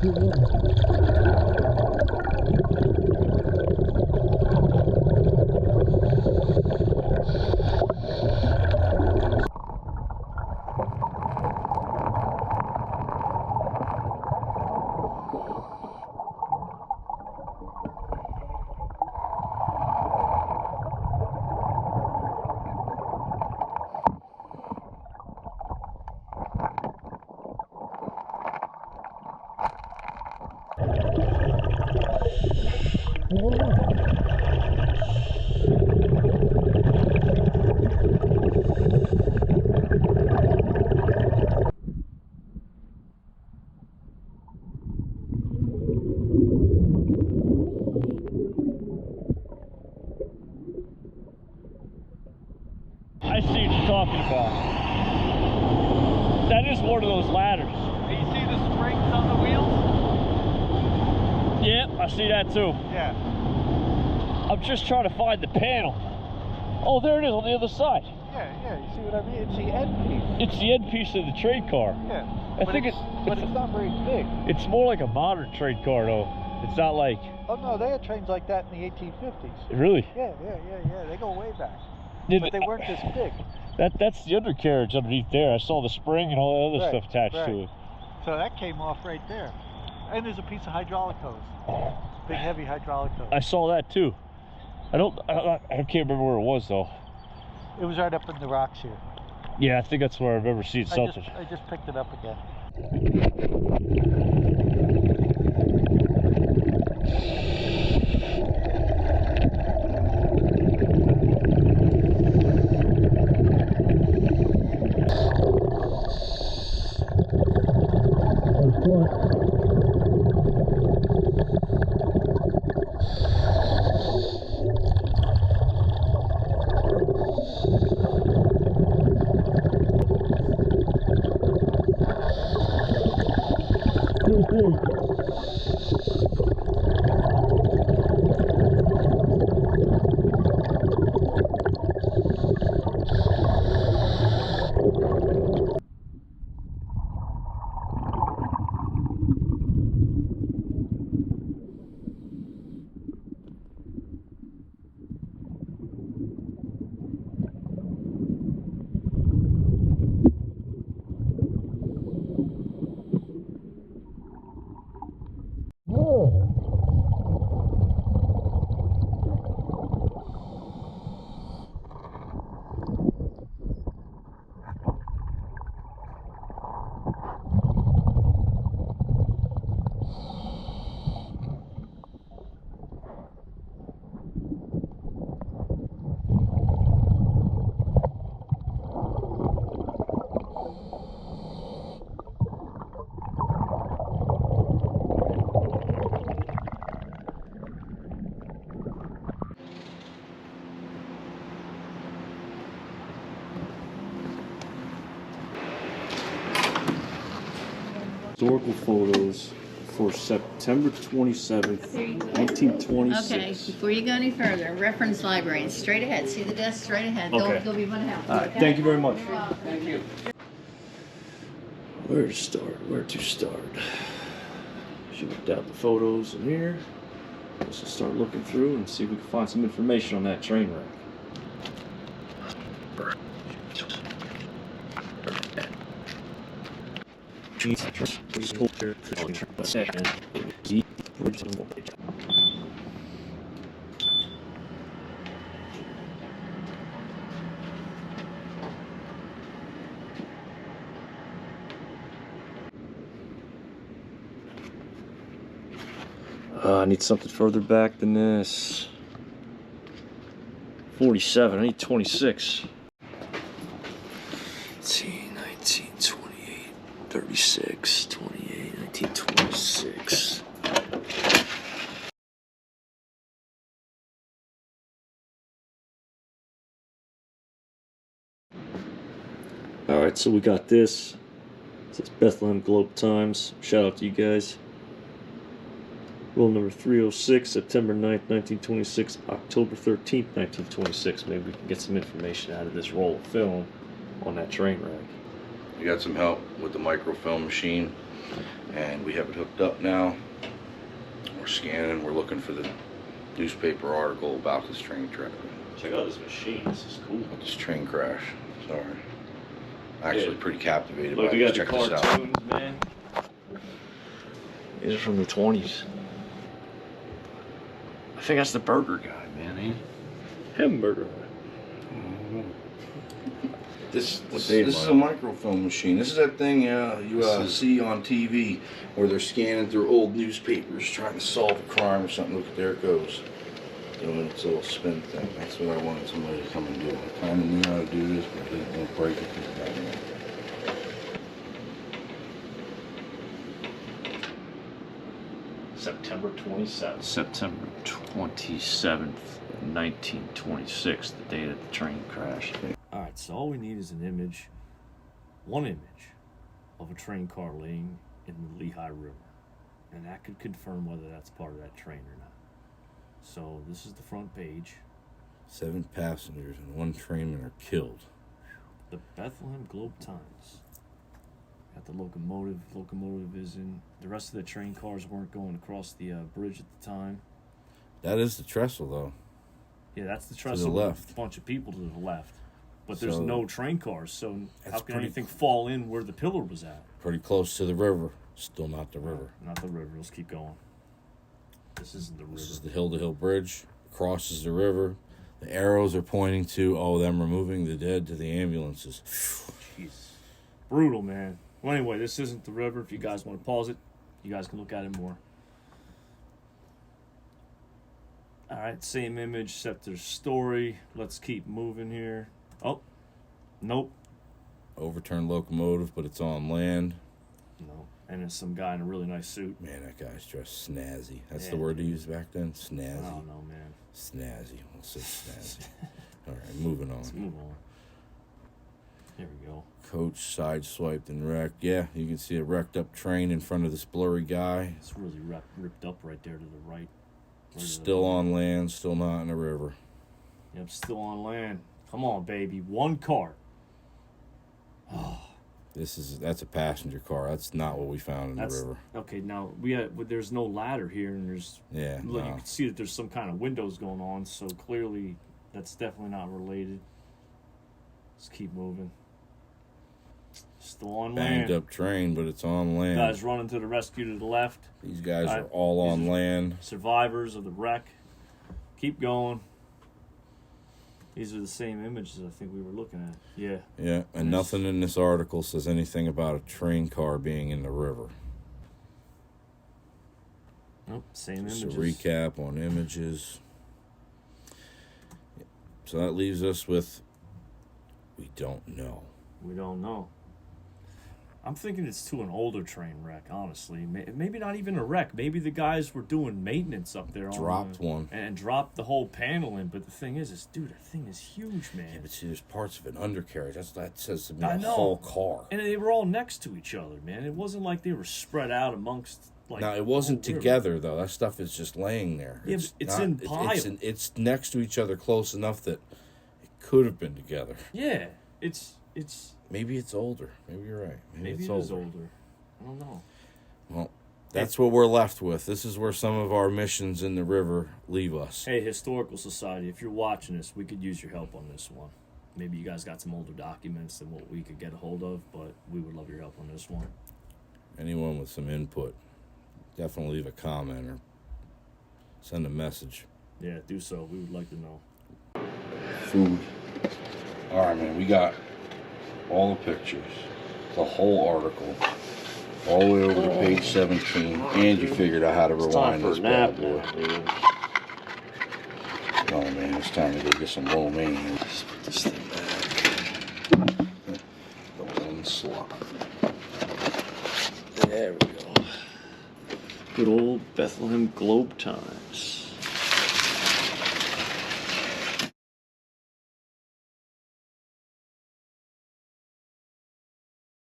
I see what you're talking about. That is one of those ladders. You see the springs on the wheels? Yep, I see that too. Yeah. I'm just trying to find the panel. Oh, there it is on the other side. Yeah, you see what I mean? It's the end piece. It's the end piece of the trade car. Yeah. I think it's not very big. It's more like a modern trade car though. It's not like... Oh no, they had trains like that in the 1850s. Really? Yeah. They go way back. Yeah, but they weren't this big. That's the undercarriage underneath there. I saw the spring and all the other stuff attached to it. So that came off right there. And there's a piece of hydraulic hose. Big heavy hydraulic hose. I saw that too. I can't remember where it was though. It was right up in the rocks here. Yeah, I think that's where I remember seeing something. I just picked it up again. Historical photos for September 27th, 1926. Okay, before you go any further, reference library, and straight ahead. See the desk straight ahead. Okay. They'll be one help. All right, Okay? thank you very much. Thank you. Where to start? Should look down the photos in here. Let's just start looking through and see if we can find some information on that train wreck. I need something further back than this. 47, I need 26. 18, 19, 28, 36, 28, 19, 26. Alright, so we got this. It says Bethlehem Globe Times. Shout out to you guys. Roll number 306, September 9th, 1926, October 13th, 1926. Maybe we can get some information out of this roll of film on that train wreck. You got some help with the microfilm machine. and we have it hooked up now. We're scanning. We're looking for the newspaper article about this train track. Check out this machine. This is cool. This train crash. Sorry. Actually, pretty captivated Look, by we it. got the Check this out. cartoons, man. These are from the 20s. I think that's the burger guy, man, ain't it? Hamburger. This is a microfilm machine. This is that thing you see on TV where they're scanning through old newspapers trying to solve a crime or something. Look, there it goes. Doing its little spin thing. That's what I wanted somebody to come and do. I kind of knew how to do this, but I didn't want to break it. September 27th. September 27th, 1926, the day that the train crashed. Alright, so all we need is an image, one image, of a train car laying in the Lehigh River. And that could confirm whether that's part of that train or not. So this is the front page. 7 passengers and 1 trainman are killed. The Bethlehem Globe Times. Got the locomotive. Locomotive is in. The rest of the train cars weren't going across the bridge at the time. That is the trestle, though. Yeah, that's the trestle. To the left. A bunch of people to the left. But there's So, no train cars, so how can anything fall in where the pillar was at? Pretty close to the river. Still not the river. Not the river. Let's keep going. This isn't the river. This is the hill-to-hill bridge. Crosses the river. The arrows are pointing to, them removing the dead to the ambulances. Jeez. Brutal, man. Well, anyway, this isn't the river. If you guys want to pause it, you guys can look at it more. All right, same image, except there's story. Let's keep moving here. Oh, nope. Overturned locomotive, but it's on land. No. And there's some guy in a really nice suit. Man, that guy's dressed snazzy. That's the word they used back then? Snazzy. I don't know, man. Snazzy. We'll say snazzy. All right, moving on. Let's move on. Here we go. Coach sideswiped and wrecked. Yeah, you can see a wrecked up train in front of this blurry guy. It's really ripped up right there to the right. Still on land, still not in the river. Yep, still on land. Come on, baby. 1 car. Oh. That's a passenger car. That's not what we found in the river. Okay, now there's no ladder here, and there's you can see that there's some kind of windows going on, so clearly that's definitely not related. Let's keep moving. Still on land. Banged up train, but it's on land. Guys running to the rescue to the left. These guys are all on land. Survivors of the wreck. Keep going. These are the same images I think we were looking at. Yeah. Yeah, and nothing in this article says anything about a train car being in the river. Nope, same Just images. a recap on images. So that leaves us with, we don't know. We don't know. I'm thinking it's to an older train wreck, honestly. Maybe not even a wreck. Maybe the guys were doing maintenance up there. Dropped one. And dropped the whole panel in. But the thing is, dude, that thing is huge, man. Yeah, but see, there's parts of an undercarriage. That says to me a whole car. And they were all next to each other, man. It wasn't like they were spread out amongst, like... Now, it wasn't together, though. That stuff is just laying there. Yeah, it's in piles. It's next to each other close enough that it could have been together. Yeah, it's... Maybe it's older. Maybe you're right. Maybe it is older. I don't know. Well, that's what we're left with. This is where some of our missions in the river leave us. Hey, Historical Society, if you're watching this, we could use your help on this one. Maybe you guys got some older documents than what we could get a hold of, but we would love your help on this one. Anyone with some input, definitely leave a comment or send a message. Yeah, do so. We would like to know. Food. All right, man. We got all the pictures, the whole article, all the way over to page 17, and you figured out how to rewind this bad boy. Oh man, it's time to go get some lo mein. Let's put this thing back. The one slot. There we go. Good old Bethlehem Globe Times.